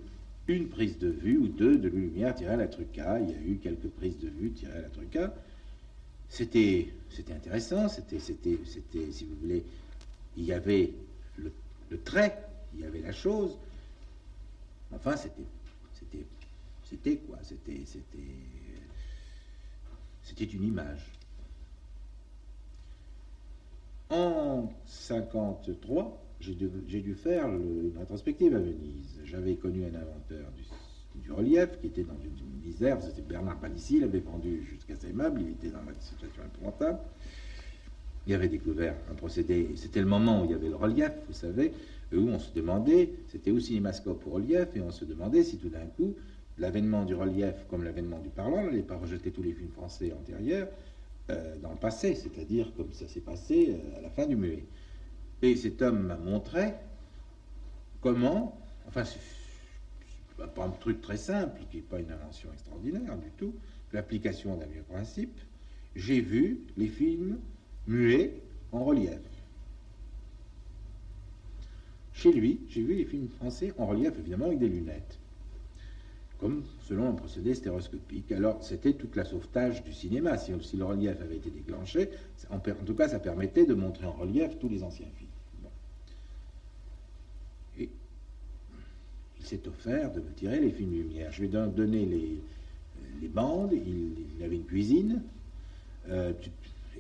une prise de vue ou deux de Lumière tirée à la Trucca. Il y a eu quelques prises de vue tirées à la Trucca. C'était intéressant, c'était, si vous voulez, il y avait le trait, il y avait la chose. Enfin, c'était quoi? C'était une image. En 1953, j'ai dû faire une rétrospective à Venise. J'avais connu un inventeur du relief qui était dans une misère. C'était Bernard Palissy, il avait vendu jusqu'à ses meubles, il était dans une situation épouvantable. Il avait découvert un procédé, c'était le moment où il y avait le relief, vous savez, où on se demandait, c'était au cinémascope au relief, et on se demandait si tout d'un coup, l'avènement du relief, comme l'avènement du parlant, n'allait pas rejeter tous les films français antérieurs dans le passé, c'est-à-dire comme ça s'est passé à la fin du muet. Et cet homme m'a montré comment, enfin, c'est pas un truc très simple, qui n'est pas une invention extraordinaire du tout, l'application d'un vieux principe. J'ai vu les films muets en relief. Chez lui, j'ai vu les films français en relief, évidemment, avec des lunettes, comme selon un procédé stéréoscopique. Alors, c'était toute la sauvetage du cinéma. Si le relief avait été déclenché, en tout cas, ça permettait de montrer en relief tous les anciens films. Bon. Et il s'est offert de me tirer les films Lumière. Je lui ai donné les bandes, il avait une cuisine,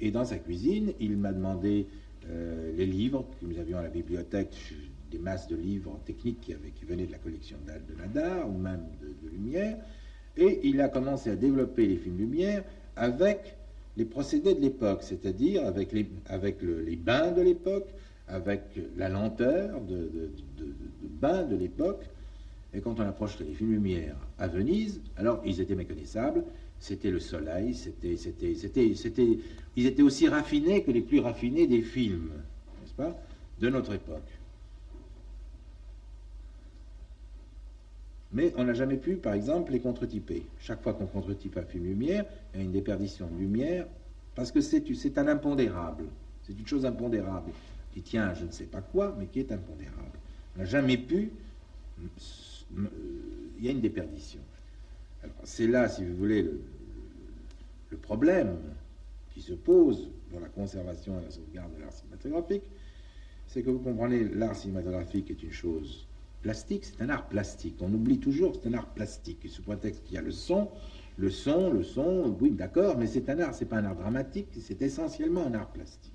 et dans sa cuisine, il m'a demandé les livres que nous avions à la bibliothèque, des masses de livres techniques qui venaient de la collection de Nadar ou même de Lumière, et il a commencé à développer les films Lumière avec les procédés de l'époque, c'est-à-dire avec les bains de l'époque, avec la lenteur de bains de l'époque. Et quand on approche les films Lumière à Venise, alors ils étaient méconnaissables, c'était le soleil, ils étaient aussi raffinés que les plus raffinés des films, n'est-ce pas, de notre époque. Mais on n'a jamais pu, par exemple, les contre-typer. Chaque fois qu'on contre-type un film Lumière, il y a une déperdition de lumière, parce que c'est un impondérable. C'est une chose impondérable, qui tient à je ne sais pas quoi, mais qui est impondérable. On n'a jamais pu... Il y a une déperdition. Alors, c'est là, si vous voulez, le problème qui se pose dans la conservation et la sauvegarde de l'art cinématographique, c'est que vous comprenez, l'art cinématographique est une chose plastique, c'est un art plastique. On oublie toujours que c'est un art plastique. Et sous prétexte qu'il y a le son, oui, d'accord, mais c'est un art, c'est pas un art dramatique, c'est essentiellement un art plastique.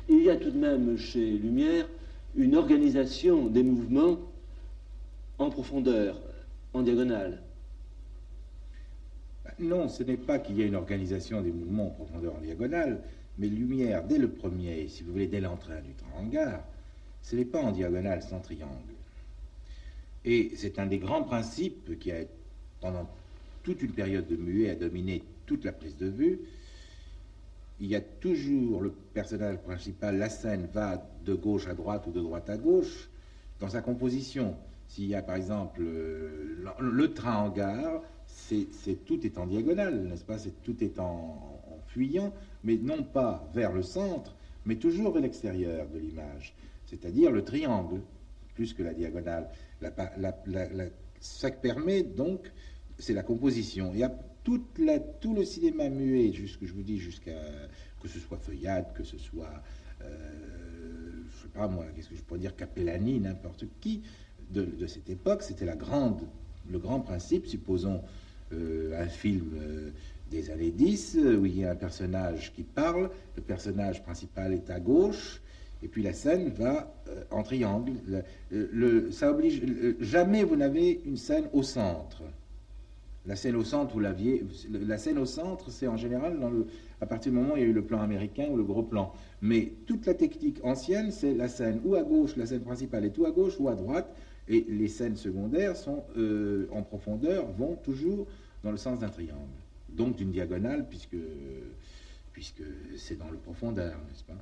Il y a tout de même chez Lumière une organisation des mouvements en profondeur, en diagonale. Non, ce n'est pas qu'il y ait une organisation des mouvements en profondeur en diagonale, mais Lumière, dès le premier, si vous voulez, dès l'entrée du train en gare, ce n'est pas en diagonale, c'est en triangle. Et c'est un des grands principes qui a, pendant toute une période de muet, a dominé toute la prise de vue. Il y a toujours le personnage principal, la scène va de gauche à droite ou de droite à gauche dans sa composition. S'il y a par exemple le train en gare, tout est en diagonale, n'est-ce pas? Tout est en fuyant, mais non pas vers le centre, mais toujours vers l'extérieur de l'image, c'est-à-dire le triangle, plus que la diagonale. Ça permet donc, c'est la composition. Il y a tout le cinéma muet, je vous dis, jusqu'à que ce soit Feuillade, que ce soit, je sais pas moi, qu'est-ce que je pourrais dire, Capellani, n'importe qui de cette époque, c'était le grand principe. Supposons un film des années 10 où il y a un personnage qui parle, le personnage principal est à gauche Et puis la scène va en triangle. Ça oblige, jamais vous n'avez une scène au centre. La scène au centre, vous l'aviez. La scène au centre, c'est en général à partir du moment où il y a eu le plan américain ou le gros plan. Mais toute la technique ancienne, c'est la scène ou à gauche, la scène principale est ou à gauche ou à droite, et les scènes secondaires sont en profondeur, vont toujours dans le sens d'un triangle. Donc d'une diagonale, puisque c'est dans le profondeur, n'est-ce pas?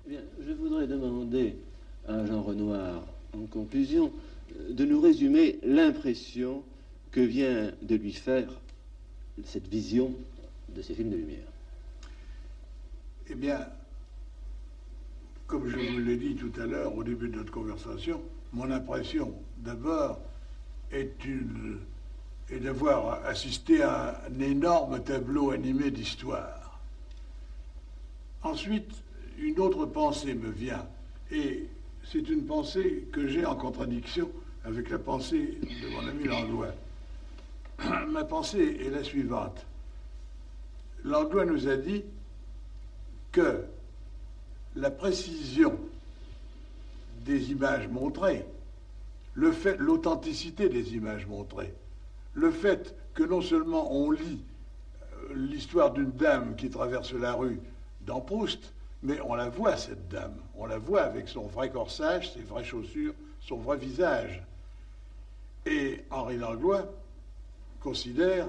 Bien, je voudrais demander à Jean Renoir, en conclusion, de nous résumer l'impression que vient de lui faire cette vision de ces films de lumière. Eh bien, comme je vous l'ai dit tout à l'heure, au début de notre conversation, mon impression, d'abord, est d'avoir assisté à un énorme tableau animé d'histoire. Ensuite, une autre pensée me vient, et c'est une pensée que j'ai en contradiction avec la pensée de mon ami Langlois. Ma pensée est la suivante. Langlois nous a dit que la précision des images montrées, l'authenticité des images montrées, le fait que non seulement on lit l'histoire d'une dame qui traverse la rue dans Proust, mais on la voit, cette dame. On la voit avec son vrai corsage, ses vraies chaussures, son vrai visage. Et Henri Langlois considère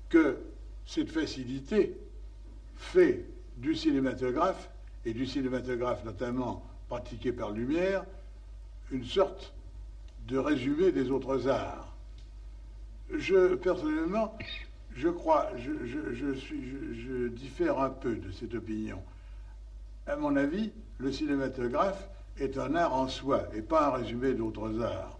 que cette facilité fait du cinématographe, et du cinématographe notamment pratiqué par Lumière, une sorte de résumé des autres arts. Personnellement, je crois, je diffère un peu de cette opinion. À mon avis, le cinématographe est un art en soi et pas un résumé d'autres arts.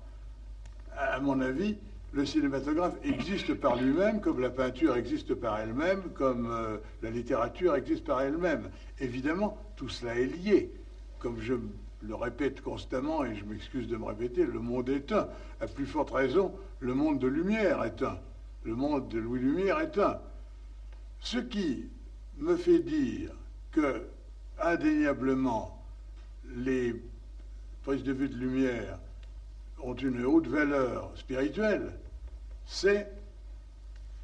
À mon avis, le cinématographe existe par lui-même, comme la peinture existe par elle-même, comme la littérature existe par elle-même. Évidemment, tout cela est lié. Comme je le répète constamment, et je m'excuse de me répéter, le monde est un. À plus forte raison, le monde de Lumière est un. Le monde de Louis Lumière est un. Ce qui me fait dire que indéniablement, les prises de vue de Lumière ont une haute valeur spirituelle, c'est,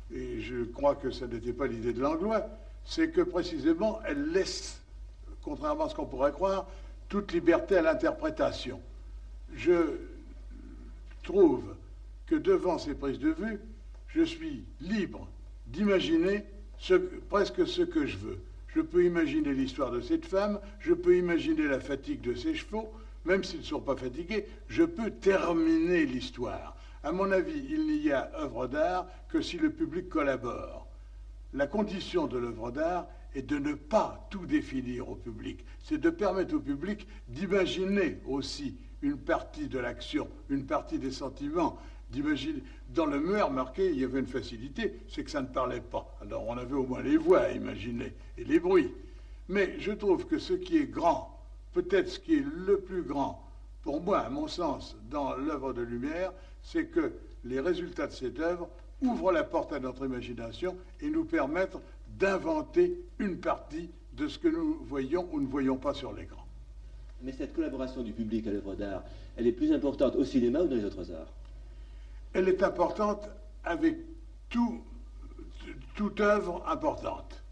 et je crois que ça n'était pas l'idée de Langlois, c'est que précisément elle laisse, contrairement à ce qu'on pourrait croire, toute liberté à l'interprétation. Je trouve que devant ces prises de vue, je suis libre d'imaginer presque ce que je veux. Je peux imaginer l'histoire de cette femme, je peux imaginer la fatigue de ses chevaux, même s'ils ne sont pas fatigués, je peux terminer l'histoire. À mon avis, il n'y a œuvre d'art que si le public collabore. La condition de l'œuvre d'art est de ne pas tout définir au public. C'est de permettre au public d'imaginer aussi une partie de l'action, une partie des sentiments, d'imaginer. Dans le Muet, remarquez, il y avait une facilité, c'est que ça ne parlait pas. Alors on avait au moins les voix à imaginer et les bruits. Mais je trouve que ce qui est grand, peut-être ce qui est le plus grand, pour moi, à mon sens, dans l'œuvre de Lumière, c'est que les résultats de cette œuvre ouvrent la porte à notre imagination et nous permettent d'inventer une partie de ce que nous voyons ou ne voyons pas sur l'écran. Mais cette collaboration du public à l'œuvre d'art, elle est plus importante au cinéma ou dans les autres arts? Elle est importante avec toute œuvre importante.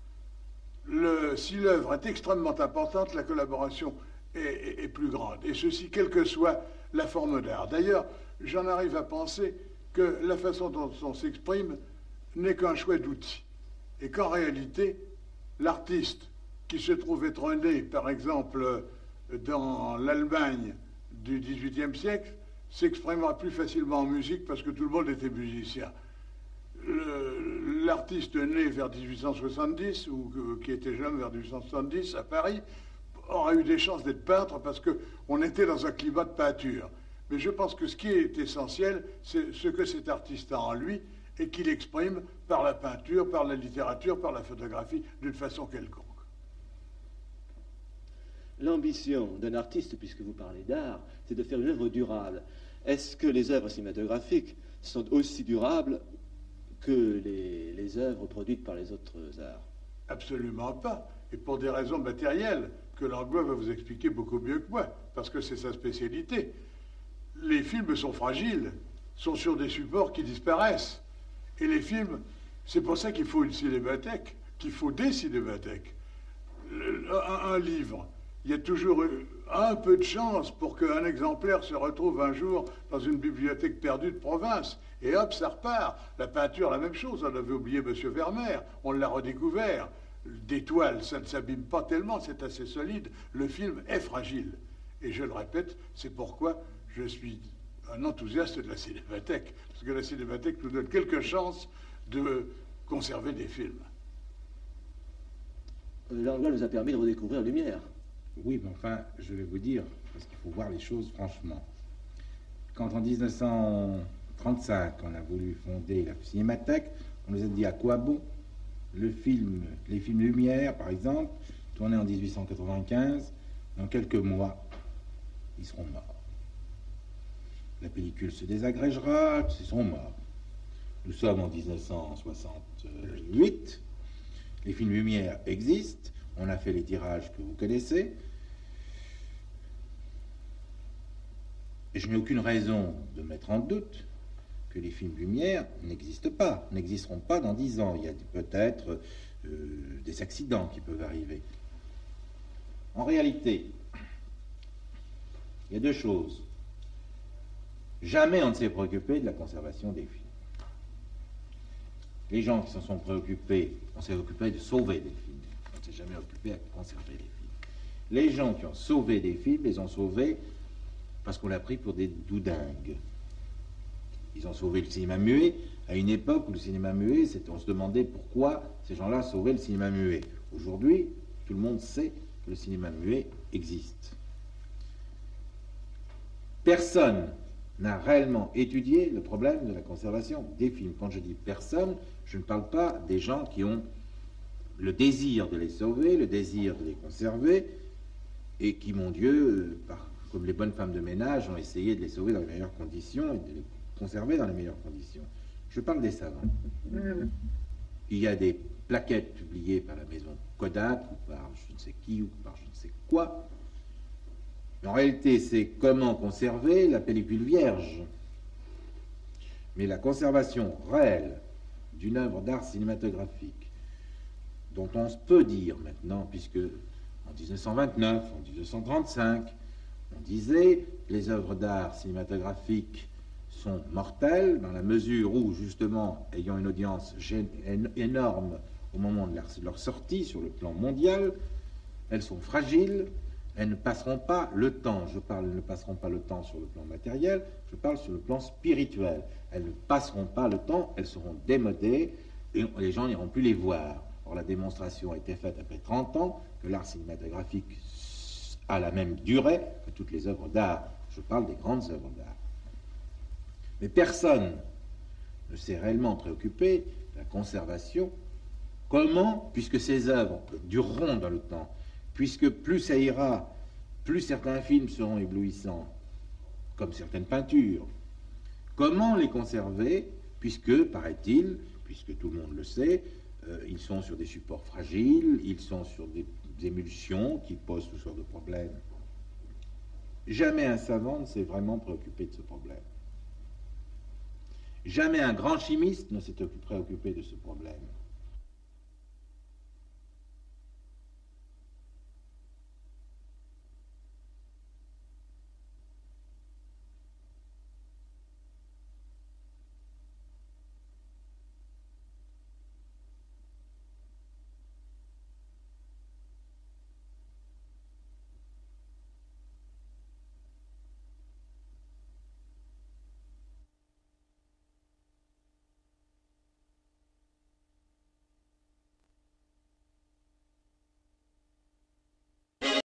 Si l'œuvre est extrêmement importante, la collaboration est plus grande. Et ceci, quelle que soit la forme d'art. D'ailleurs, j'en arrive à penser que la façon dont on s'exprime n'est qu'un choix d'outils. Et qu'en réalité, l'artiste qui se trouve être né, par exemple, dans l'Allemagne du XVIIIe siècle, s'exprimera plus facilement en musique parce que tout le monde était musicien. L'artiste né vers 1870, ou qui était jeune vers 1870 à Paris, aura eu des chances d'être peintre parce qu'on était dans un climat de peinture. Mais je pense que ce qui est essentiel, c'est ce que cet artiste a en lui et qu'il exprime par la peinture, par la littérature, par la photographie, d'une façon quelconque. L'ambition d'un artiste, puisque vous parlez d'art, c'est de faire une œuvre durable. Est-ce que les œuvres cinématographiques sont aussi durables que les œuvres produites par les autres arts? Absolument pas. Et pour des raisons matérielles, que Langlois va vous expliquer beaucoup mieux que moi, parce que c'est sa spécialité. Les films sont fragiles, sont sur des supports qui disparaissent. Et les films, c'est pour ça qu'il faut une cinémathèque, qu'il faut des cinémathèques. Un livre, il y a toujours un peu de chance pour qu'un exemplaire se retrouve un jour dans une bibliothèque perdue de province. Et hop, ça repart. La peinture, la même chose. On avait oublié M. Vermeer. On l'a redécouvert. Des toiles, ça ne s'abîme pas tellement, c'est assez solide. Le film est fragile. Et je le répète, c'est pourquoi je suis un enthousiaste de la cinémathèque. Parce que la cinémathèque nous donne quelques chances de conserver des films. Langlois nous a permis de redécouvrir Lumière. Oui, mais enfin, je vais vous dire, parce qu'il faut voir les choses franchement. Quand en 1935, on a voulu fonder la Cinémathèque, on nous a dit à quoi bon les films Lumière, par exemple, tournés en 1895, dans quelques mois, ils seront morts. La pellicule se désagrégera, ils seront morts. Nous sommes en 1968, les films Lumière existent, on a fait les tirages que vous connaissez, et je n'ai aucune raison de mettre en doute que les films Lumière n'existent pas, n'existeront pas dans 10 ans. Il y a peut-être des accidents qui peuvent arriver. En réalité, il y a deux choses. Jamais on ne s'est préoccupé de la conservation des films. Les gens qui s'en sont préoccupés, on s'est occupé de sauver des films. On ne s'est jamais occupé à conserver des films. Les gens qui ont sauvé des films, les ont sauvés parce qu'on l'a pris pour des doudingues. Ils ont sauvé le cinéma muet à une époque où le cinéma muet, on se demandait pourquoi ces gens-là sauvaient le cinéma muet. Aujourd'hui, tout le monde sait que le cinéma muet existe. Personne n'a réellement étudié le problème de la conservation des films. Quand je dis personne, je ne parle pas des gens qui ont le désir de les sauver, le désir de les conserver, et qui, mon Dieu, comme les bonnes femmes de ménage, ont essayé de les sauver dans les meilleures conditions et de les conserver dans les meilleures conditions. Je parle des savants. Il y a des plaquettes publiées par la maison Kodak, ou par je ne sais qui, ou par je ne sais quoi. Mais en réalité, c'est comment conserver la pellicule vierge. Mais la conservation réelle d'une œuvre d'art cinématographique, dont on peut dire maintenant, puisque en 1929, en 1935, on disait que les œuvres d'art cinématographiques sont mortelles dans la mesure où, justement, ayant une audience énorme au moment de leur sortie sur le plan mondial, elles sont fragiles, elles ne passeront pas le temps. Elles ne passeront pas le temps sur le plan matériel, je parle sur le plan spirituel. Elles ne passeront pas le temps, elles seront démodées et les gens n'iront plus les voir. Or, la démonstration a été faite après 30 ans que l'art cinématographique a la même durée que toutes les œuvres d'art. Je parle des grandes œuvres d'art. Mais personne ne s'est réellement préoccupé de la conservation. Comment, puisque ces œuvres dureront dans le temps, puisque plus ça ira, plus certains films seront éblouissants, comme certaines peintures, comment les conserver, puisque, paraît-il, puisque tout le monde le sait, ils sont sur des supports fragiles, ils sont sur des émulsions qui posent toutes sortes de problèmes Jamais un savant ne s'est vraiment préoccupé de ce problème. Jamais un grand chimiste ne s'est préoccupé de ce problème.